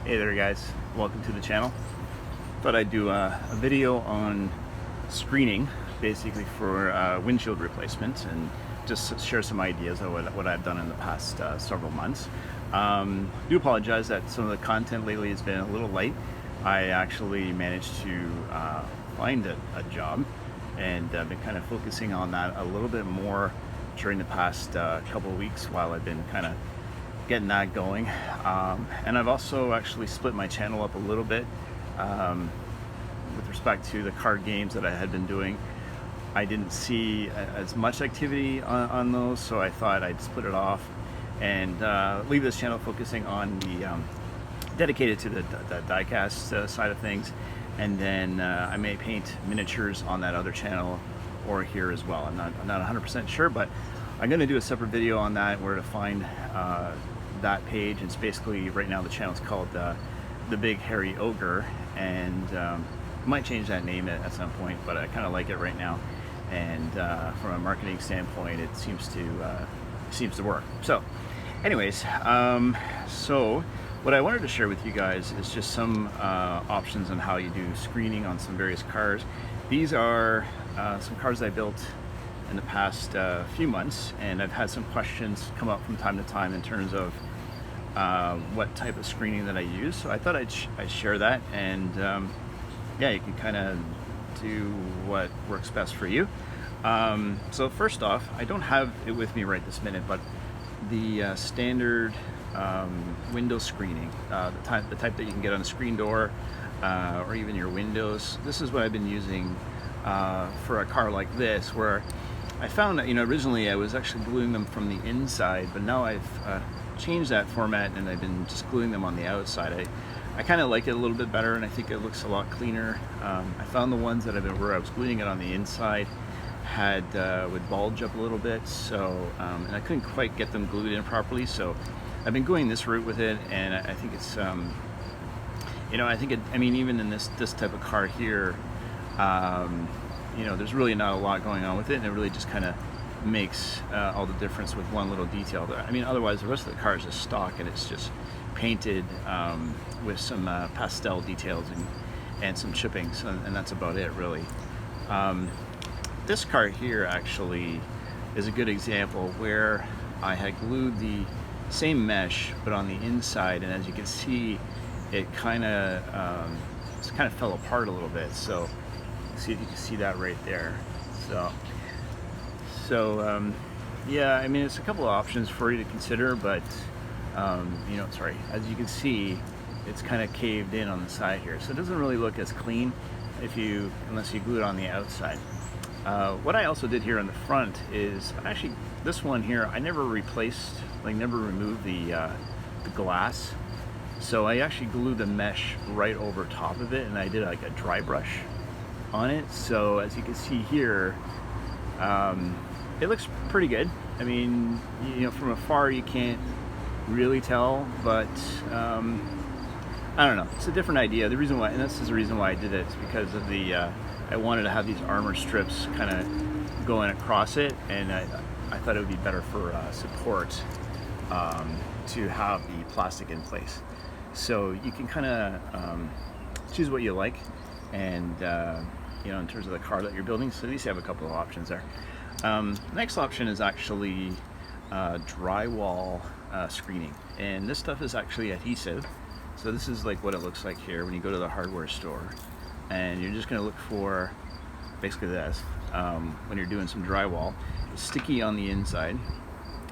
Hey there guys, welcome to the channel. Thought I'd do a video on screening basically for windshield replacement and just share some ideas of what I've done in the past several months. Do apologize that some of the content lately has been a little light. I actually managed to find a job and been kind of focusing on that a little bit more during the past couple of weeks while I've been kind of getting that going. And I've also actually split my channel up a little bit with respect to the card games that I had been doing. I didn't see as much activity on those, so I thought I'd split it off and leave this channel focusing on the dedicated to the diecast side of things, and then I may paint miniatures on that other channel or here as well. I'm not 100% sure, but I'm going to do a separate video on that, where to find that page. It's basically, right now the channel is called the Big Hairy Ogre, and might change that name at some point, but I kind of like it right now, and from a marketing standpoint it seems to work. So anyways, so what I wanted to share with you guys is just some options on how you do screening on some various cars. These are some cars I built in the past few months, and I've had some questions come up from time to time in terms of what type of screening that I use. So I thought I'd share that, and yeah, you can kind of do what works best for you. So first off, I don't have it with me right this minute, but the standard window screening, the type that you can get on a screen door or even your windows. This is what I've been using for a car like this, where I found that, originally I was actually gluing them from the inside, but now I've changed that format and I've been just gluing them on the outside. I kind of like it a little bit better, and I think it looks a lot cleaner. I found the ones that where I was gluing it on the inside would bulge up a little bit, so and I couldn't quite get them glued in properly. So I've been going this route with it, and I think it's I mean, even in this type of car here, there's really not a lot going on with it, and it really just kind of makes all the difference with one little detail there. I mean, otherwise the rest of the car is just stock, and it's just painted with some pastel details and some chippings, and that's about it really. This car here actually is a good example where I had glued the same mesh but on the inside, and as you can see, it kind of fell apart a little bit. So see if you can see that right there. So yeah, I mean, it's a couple of options for you to consider, but sorry, as you can see, it's kind of caved in on the side here, so it doesn't really look as clean unless you glue it on the outside. What I also did here on the front is, actually, this one here I never replaced, never removed the glass. So I actually glued the mesh right over top of it, and I did like a dry brush on it. So as you can see here, it looks pretty good. I mean, from afar you can't really tell, but I don't know, it's a different idea. The reason why, and this is the reason why I did it, is because of the I wanted to have these armor strips kind of going across it, and I thought it would be better for support to have the plastic in place. So you can kind of choose what you like, and in terms of the car that you're building. So at least you have a couple of options there. Next option is actually drywall screening, and this stuff is actually adhesive. So this is like what it looks like here when you go to the hardware store, and you're just going to look for basically this when you're doing some drywall. It's sticky on the inside,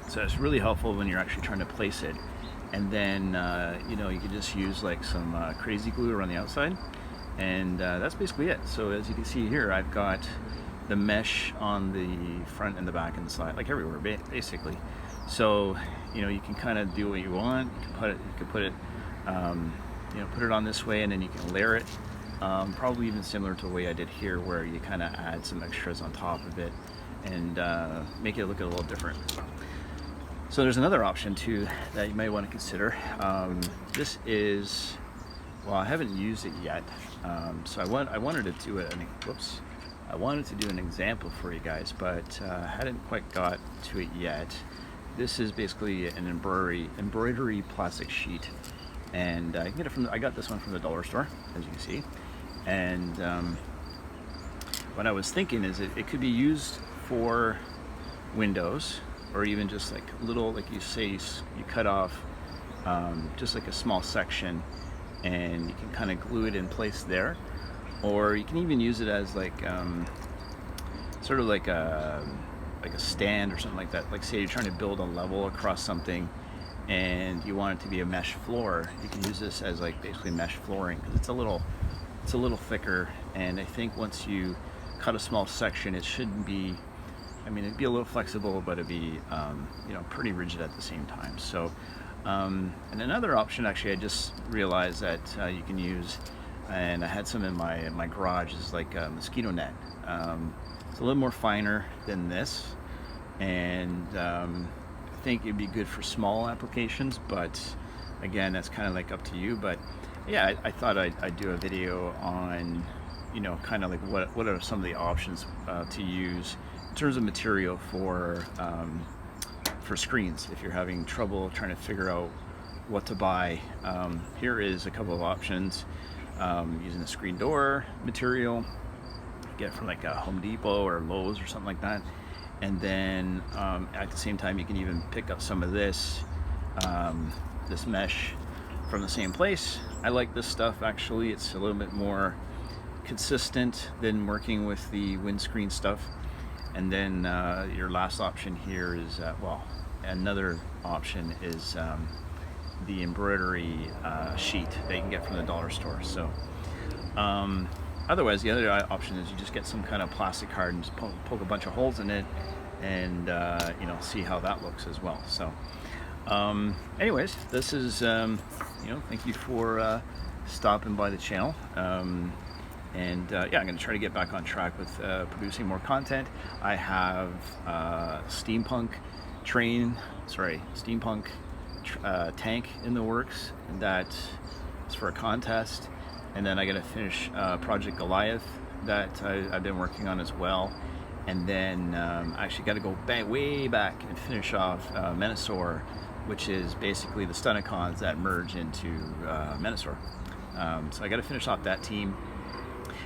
so it's really helpful when you're actually trying to place it. And then you can just use like some crazy glue around the outside, and that's basically it. So as you can see here, I've got the mesh on the front and the back and the side, like everywhere basically. So you can kind of do what you want. You can put it put it on this way, and then you can layer it, probably even similar to the way I did here, where you kind of add some extras on top of it and make it look a little different. So there's another option too that you may want to consider. This is, well, I haven't used it yet, so I wanted to do it. I wanted to do an example for you guys, but hadn't quite got to it yet. This is basically an embroidery plastic sheet, and you can get it from. I got this one from the dollar store, as you can see. And what I was thinking is it could be used for windows, or even just like little, like you say, you cut off just like a small section, and you can kind of glue it in place there. Or you can even use it as like sort of like a stand or something like that. Like say you're trying to build a level across something and you want it to be a mesh floor, you can use this as like basically mesh flooring, because it's a little thicker, and I think once you cut a small section, it shouldn't be, I mean, it'd be a little flexible, but it'd be you know, pretty rigid at the same time. So and another option, actually, I just realized that you can use, and I had some in my garage, is like a mosquito net. It's a little more finer than this, and I think it'd be good for small applications, but again, that's kind of like up to you. But yeah, I thought I'd do a video on, you know, kind of like what are some of the options to use in terms of material for screens if you're having trouble trying to figure out what to buy. Here is a couple of options. Using a screen door material, get from like a Home Depot or Lowe's or something like that. And then at the same time, you can even pick up some of this this mesh from the same place. I like this stuff, actually. It's a little bit more consistent than working with the windscreen stuff. And then your last option here is well, another option is the embroidery sheet that you can get from the dollar store. So otherwise, the other option is you just get some kind of plastic card and just poke a bunch of holes in it, and you know, see how that looks as well. So anyways, this is you know, thank you for stopping by the channel. And yeah, I'm going to try to get back on track with producing more content. I have steampunk tank in the works, and that is for a contest. And then I got to finish Project Goliath that I've been working on as well. And then I actually got to go way back and finish off Menasor, which is basically the Stunticons that merge into Menasor. So I got to finish off that team.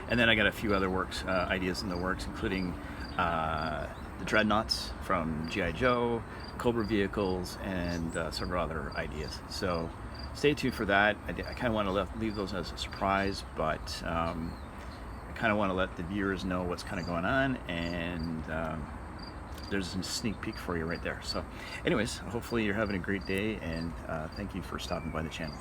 And then I got a few other ideas in the works, including the Dreadnoughts from G.I. Joe, Cobra vehicles, and several other ideas. So stay tuned for that. I kind of want to leave those as a surprise, but I kind of want to let the viewers know what's kind of going on, and there's a sneak peek for you right there. So anyways, hopefully you're having a great day, and thank you for stopping by the channel.